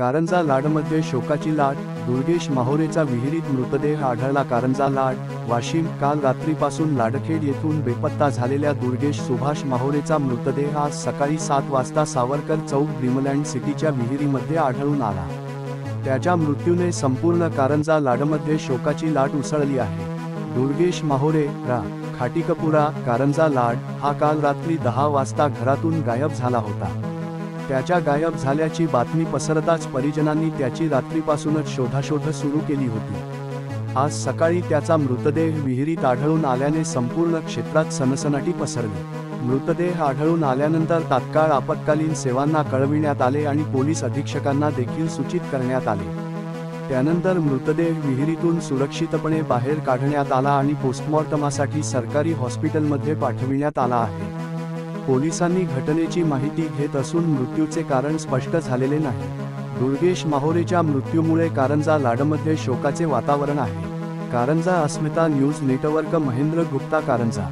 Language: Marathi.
कारंजा लाडमध्ये शोकाची लाट, दुर्गेश माहोरेचा विहिरीत मृतदेह आढळला. कारंजा लाड, वाशिम. काल रात्रीपासून लाडखेड येथून बेपत्ता झालेल्या दुर्गेश सुभाष माहोरेचा मृतदेह आज सकाळी 7 वाजता सावरकर चौक ड्रीमलँड सिटीच्या विहिरीमध्ये आढळून आला. त्याच्या मृत्यूने संपूर्ण कारंजा लाडमध्ये शोकाची लाट उसळली आहे. दुर्गेश माहोरे, रा. खाटीकपुरा, कारंजा लाड, हा काल रात्री 10 वाजता घरातून गायब झाला होता. त्याच्या गायब झाल्याची बातमी पसरताच परिजनांनी त्याची रात्रीपासूनच शोधाशोध सुरू केली होती. आज सकाळी त्याचा मृतदेह विहिरीत आढळून आल्याने संपूर्ण क्षेत्रात सनसनाटी पसरली. मृतदेह आढळून आल्यानंतर तात्काळ आपत्कालीन सेवांना कळविण्यात आले आणि पोलीस अधीक्षकांना देखील सूचित करण्यात आले. त्यानंतर मृतदेह विहिरीतून सुरक्षितपणे बाहेर काढण्यात आला आणि पोस्टमॉर्टमासाठी सरकारी हॉस्पिटलमध्ये पाठविण्यात आला आहे. पोलिसांनी घटनेची माहिती घेत असून मृत्यूचे कारण स्पष्ट झालेले नाही. दुर्गेश माहोरेच्या मृत्यूमुळे कारंजा लाडमध्ये शोकाचे वातावरण आहे. कारंजा अस्मिता न्यूज नेटवर्क. महेंद्र गुप्ता, कारंजा.